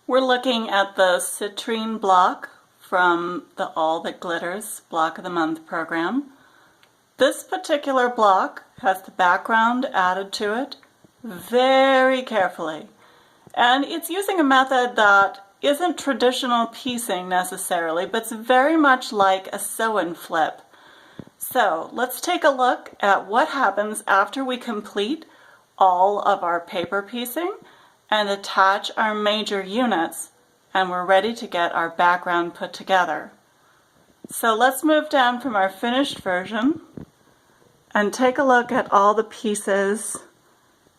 We're looking at the Citrine block from the All That Glitters Block of the Month program. This particular block has the background added to it very carefully. And it's using a method that isn't traditional piecing necessarily, but it's very much like a sew and flip. So let's take a look at what happens after we complete all of our paper piecing and attach our major units, and we're ready to get our background put together. So let's move down from our finished version and take a look at all the pieces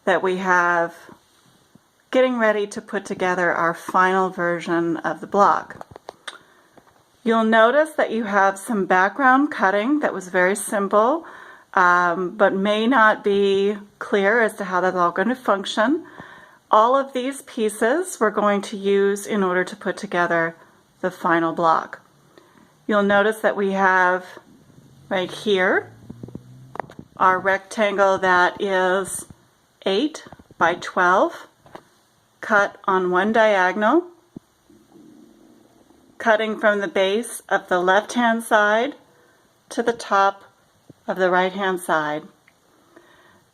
that we have getting ready to put together our final version of the block. You'll notice that you have some background cutting that was very simple, but may not be clear as to how that's all going to function. All of these pieces we're going to use in order to put together the final block. You'll notice that we have right here our rectangle that is 8 by 12 cut on one diagonal, cutting from the base of the left-hand side to the top of the right-hand side.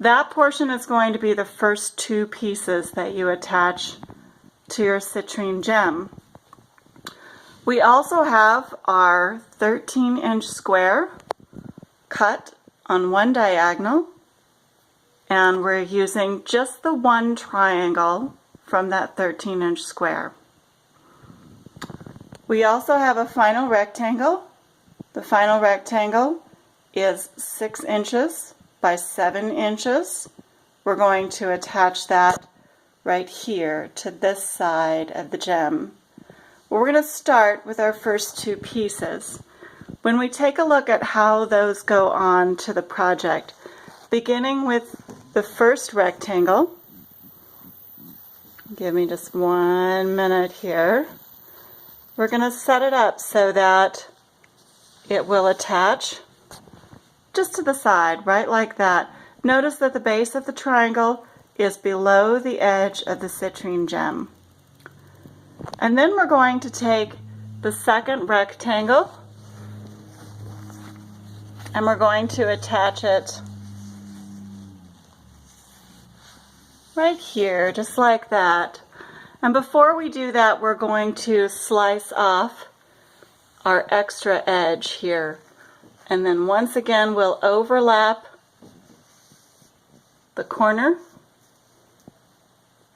That portion is going to be the first two pieces that you attach to your citrine gem. We also have our 13-inch square cut on one diagonal, and we're using just the one triangle from that 13-inch square. We also have a final rectangle. The final rectangle is 6 inches by 7 inches. We're going to attach that right here to this side of the gem. We're going to start with our first two pieces. When we take a look at how those go on to the project, beginning with the first rectangle, give me just 1 minute here. We're going to set it up so that it will attach just to the side, right like that. Notice that the base of the triangle is below the edge of the citrine gem. And then we're going to take the second rectangle and we're going to attach it right here, just like that. And before we do that, we're going to slice off our extra edge here. And then once again, we'll overlap the corner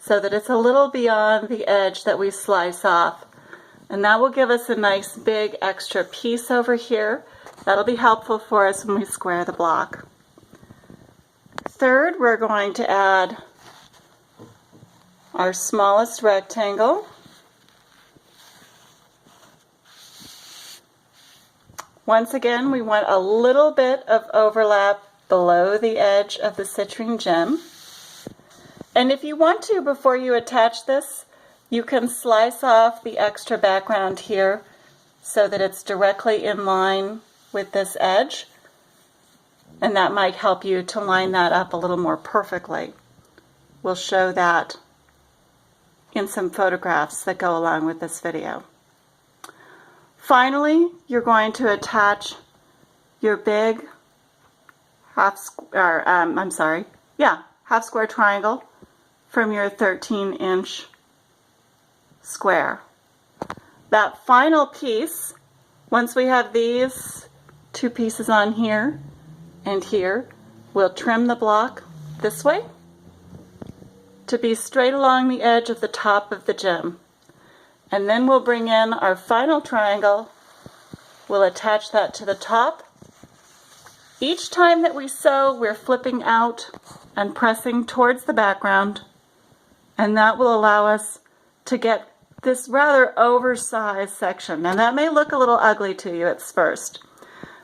so that it's a little beyond the edge that we slice off. And that will give us a nice big extra piece over here. That'll be helpful for us when we square the block. Third, we're going to add our smallest rectangle. Once again, we want a little bit of overlap below the edge of the citrine gem. And if you want to, before you attach this, you can slice off the extra background here so that it's directly in line with this edge. And that might help you to line that up a little more perfectly. We'll show that in some photographs that go along with this video. Finally, you're going to attach your big half square triangle from your 13-inch square. That final piece, once we have these two pieces on here and here, we'll trim the block this way to be straight along the edge of the top of the gem. And then we'll bring in our final triangle. We'll attach that to the top. Each time that we sew, we're flipping out and pressing towards the background, and that will allow us to get this rather oversized section. And that may look a little ugly to you at first,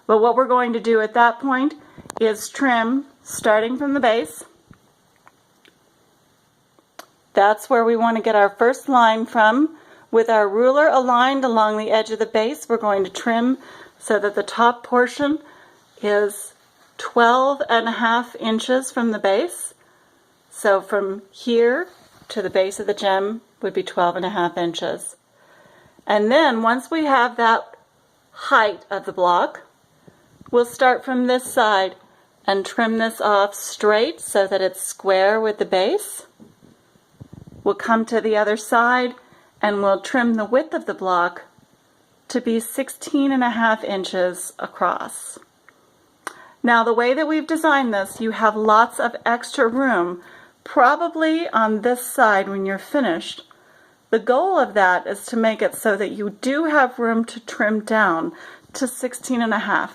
but what we're going to do at that point is trim starting from the base. That's where we want to get our first line from. With our ruler aligned along the edge of the base, we're going to trim so that the top portion is 12.5 inches from the base. So from here to the base of the gem would be 12.5 inches. And then once we have that height of the block, we'll start from this side and trim this off straight so that it's square with the base. We'll come to the other side and we'll trim the width of the block to be 16.5 inches across. Now the way that we've designed this, you have lots of extra room, probably on this side when you're finished. The goal of that is to make it so that you do have room to trim down to 16.5.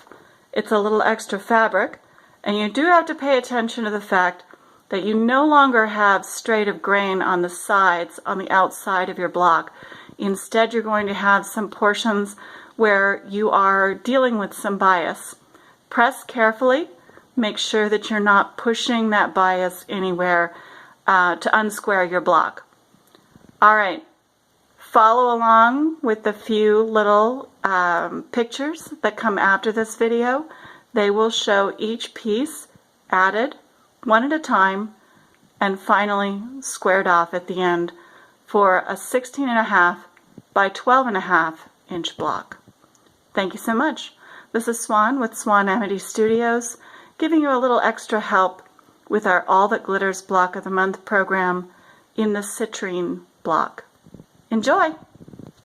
It's a little extra fabric, and you do have to pay attention to the fact that you no longer have straight of grain on the sides, on the outside of your block. Instead, you're going to have some portions where you are dealing with some bias. Press carefully, make sure that you're not pushing that bias anywhere to unsquare your block. All right, follow along with the few little pictures that come after this video. They will show each piece added one at a time and finally squared off at the end for a 16.5 by 12.5 inch block. Thank you so much. This is Swan with Swan Amity Studios, giving you a little extra help with our All That Glitters Block of the Month program in the Citrine block. Enjoy!